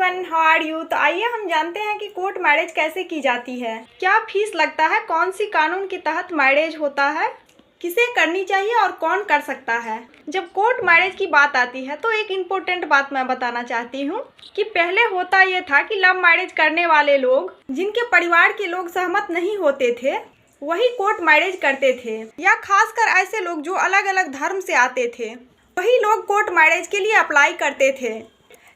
Everyone, how are you. तो आइए हम जानते हैं कि कोर्ट मैरिज कैसे की जाती है, क्या फीस लगता है, कौन सी कानून के तहत मैरिज होता है, किसे करनी चाहिए और कौन कर सकता है। जब कोर्ट मैरिज की बात आती है तो एक इम्पोर्टेंट बात मैं बताना चाहती हूँ कि पहले होता ये था कि लव मैरिज करने वाले लोग, जिनके परिवार के लोग सहमत नहीं होते थे, वही कोर्ट मैरिज करते थे, या खासकर ऐसे लोग जो अलग अलग धर्म से आते थे, वही लोग कोर्ट मैरिज के लिए अप्लाई करते थे।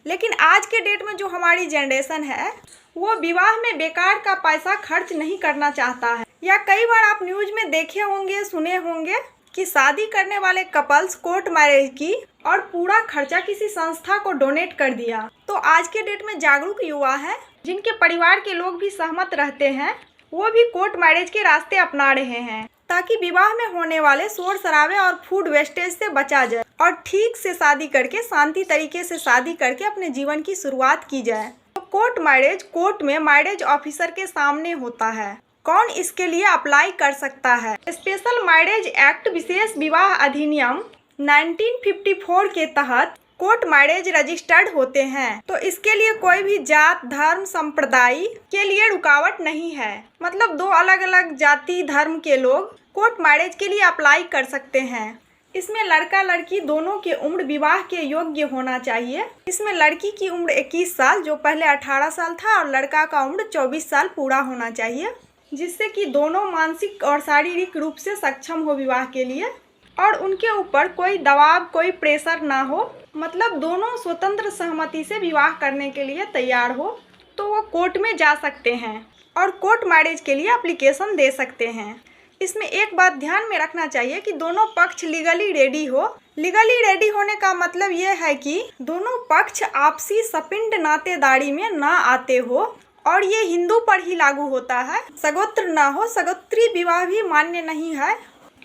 लेकिन आज के डेट में जो हमारी जनरेशन है वो विवाह में बेकार का पैसा खर्च नहीं करना चाहता है। या कई बार आप न्यूज़ में देखे होंगे, सुने होंगे कि शादी करने वाले कपल्स कोर्ट मैरिज की और पूरा खर्चा किसी संस्था को डोनेट कर दिया। तो आज के डेट में जागरूक युवा हैं, जिनके परिवार के लोग भी सहमत रहते हैं, वो भी कोर्ट मैरिज के रास्ते अपना रहे हैं, ताकि विवाह में होने वाले शोर शराबे और फूड वेस्टेज से बचा जाए और ठीक से शादी करके, शांति तरीके से शादी करके अपने जीवन की शुरुआत की जाए। तो कोर्ट मैरिज कोर्ट में मैरिज ऑफिसर के सामने होता है। कौन इसके लिए अप्लाई कर सकता है? स्पेशल मैरिज एक्ट विशेष विवाह अधिनियम 1954 के तहत कोर्ट मैरिज रजिस्टर्ड होते हैं। तो इसके लिए कोई भी जात, धर्म, संप्रदाय के लिए रुकावट नहीं है। मतलब दो अलग अलग जाति, धर्म के लोग कोर्ट मैरिज के लिए अप्लाई कर सकते हैं। इसमें लड़का लड़की दोनों की उम्र विवाह के योग्य होना चाहिए। इसमें लड़की की उम्र 21 साल, जो पहले 18 साल था, और लड़का का उम्र 24 साल पूरा होना चाहिए, जिससे कि दोनों मानसिक और शारीरिक रूप से सक्षम हो विवाह के लिए, और उनके ऊपर कोई दबाव, कोई प्रेशर ना हो। मतलब दोनों स्वतंत्र सहमति से विवाह करने के लिए तैयार हो, तो वो कोर्ट में जा सकते हैं और कोर्ट मैरिज के लिए एप्लीकेशन दे सकते हैं। इसमें एक बात ध्यान में रखना चाहिए कि दोनों पक्ष लीगली रेडी हो। लीगली रेडी होने का मतलब ये है कि दोनों पक्ष आपसी सपिंड नातेदारी में ना आते हो, और ये हिंदू पर ही लागू होता है। सगोत्र ना हो, सगोत्री विवाह भी मान्य नहीं है।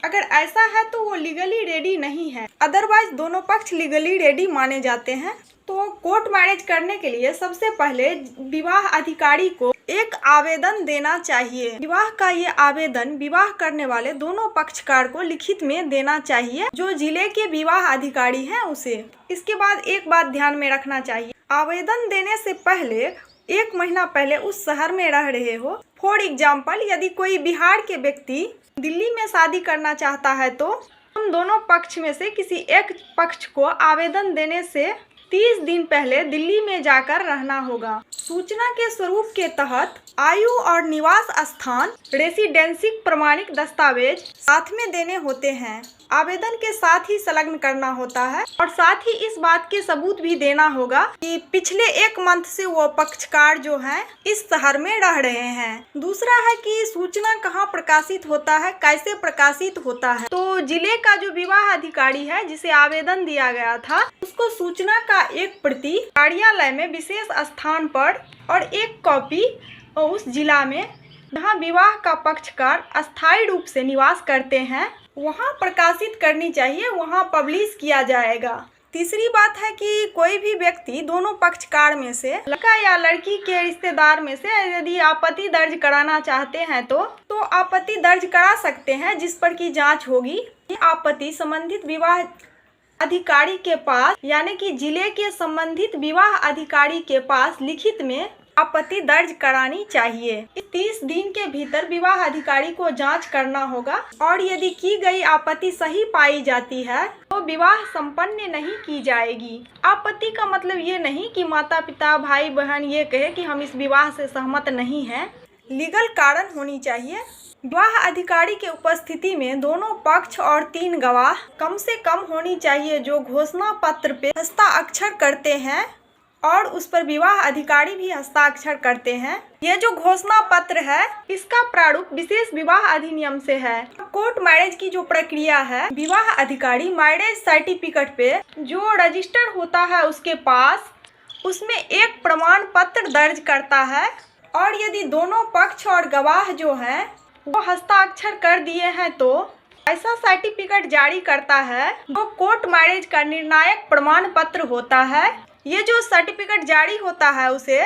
अगर ऐसा है तो वो लीगली रेडी नहीं है, अदरवाइज दोनों पक्ष लीगली रेडी माने जाते हैं। तो कोर्ट मैरिज करने के लिए सबसे पहले विवाह अधिकारी को एक आवेदन देना चाहिए। विवाह का ये आवेदन विवाह करने वाले दोनों पक्षकार को लिखित में देना चाहिए, जो जिले के विवाह अधिकारी हैं उसे। इसके बाद एक बात ध्यान में रखना चाहिए, आवेदन देने से पहले 1 महीना पहले उस शहर में रह रहे हो। फॉर एग्जाम्पल, यदि कोई बिहार के व्यक्ति दिल्ली में शादी करना चाहता है तो उन दोनों पक्ष में से किसी एक पक्ष को आवेदन देने से 30 दिन पहले दिल्ली में जाकर रहना होगा। सूचना के स्वरूप के तहत आयु और निवास स्थान, रेसिडेंसिक प्रमाणिक दस्तावेज साथ में देने होते हैं। आवेदन के साथ ही संलग्न करना होता है, और साथ ही इस बात के सबूत भी देना होगा कि पिछले 1 मंथ से वो पक्षकार जो हैं इस शहर में रह रहे हैं। दूसरा है कि सूचना कहाँ प्रकाशित होता है, कैसे प्रकाशित होता है। तो जिले का जो विवाह अधिकारी है जिसे आवेदन दिया गया था, उसको सूचना का एक प्रति कार्यालय में विशेष स्थान पर और एक कॉपी उस जिला में जहाँ विवाह का पक्षकार अस्थायी रूप से निवास करते हैं वहाँ प्रकाशित करनी चाहिए, वहाँ पब्लिश किया जाएगा। तीसरी बात है कि कोई भी व्यक्ति दोनों पक्षकार में से, लड़का या लड़की के रिश्तेदार में से, यदि आपत्ति दर्ज कराना चाहते हैं तो आपत्ति दर्ज करा सकते हैं, जिस पर की जांच होगी। आपत्ति संबंधित विवाह अधिकारी के पास, यानी कि जिले के संबंधित विवाह अधिकारी के पास लिखित में आपत्ति दर्ज करानी चाहिए। 30 दिन के भीतर विवाह अधिकारी को जांच करना होगा, और यदि की गई आपत्ति सही पाई जाती है तो विवाह संपन्न नहीं की जाएगी। आपत्ति का मतलब ये नहीं कि माता पिता, भाई बहन ये कहे कि हम इस विवाह से सहमत नहीं हैं। लीगल कारण होनी चाहिए। विवाह अधिकारी के उपस्थिति में दोनों पक्ष और 3 गवाह कम से कम होनी चाहिए, जो घोषणा पत्र पे हस्ताक्षर करते हैं, और उस पर विवाह अधिकारी भी हस्ताक्षर करते हैं। ये जो घोषणा पत्र है इसका प्रारूप विशेष विवाह अधिनियम से है। कोर्ट मैरिज की जो प्रक्रिया है, विवाह अधिकारी मैरिज सर्टिफिकेट पे जो रजिस्टर होता है उसके पास, उसमें एक प्रमाण पत्र दर्ज करता है, और यदि दोनों पक्ष और गवाह जो हैं वो हस्ताक्षर कर दिए हैं तो ऐसा सर्टिफिकेट जारी करता है जो कोर्ट मैरिज का निर्णायक प्रमाण पत्र होता है। ये जो सर्टिफिकेट जारी होता है उसे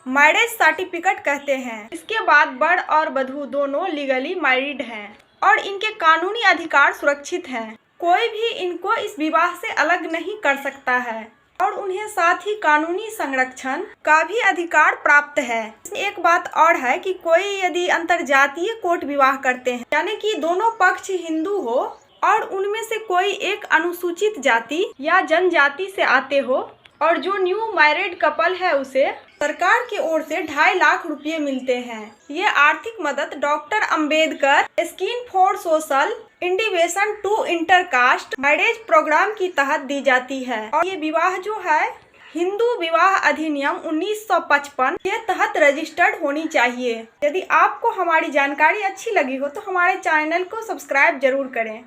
मैरिज सर्टिफिकेट कहते हैं। इसके बाद वर और वधू दोनों लीगली मैरिड हैं और इनके कानूनी अधिकार सुरक्षित हैं। कोई भी इनको इस विवाह से अलग नहीं कर सकता है। और उन्हें साथ ही कानूनी संरक्षण का भी अधिकार प्राप्त है। एक बात और है कि कोई यदि अंतरजातीय कोर्ट विवाह करते हैं, यानी कि दोनों पक्ष हिंदू हो और उनमें से कोई एक अनुसूचित जाति या जनजाति से आते हो, और जो न्यू मैरिड कपल है उसे सरकार की ओर से 2.5 लाख रुपए मिलते हैं। ये आर्थिक मदद doctor Ambedkar scheme for social integration to intercaste marriage programme की तहत दी जाती है। और ये विवाह जो है हिंदू विवाह अधिनियम 1955 के तहत रजिस्टर्ड होनी चाहिए। यदि आपको हमारी जानकारी अच्छी लगी हो तो हमारे चैनल को सब्सक्राइब जरूर करें।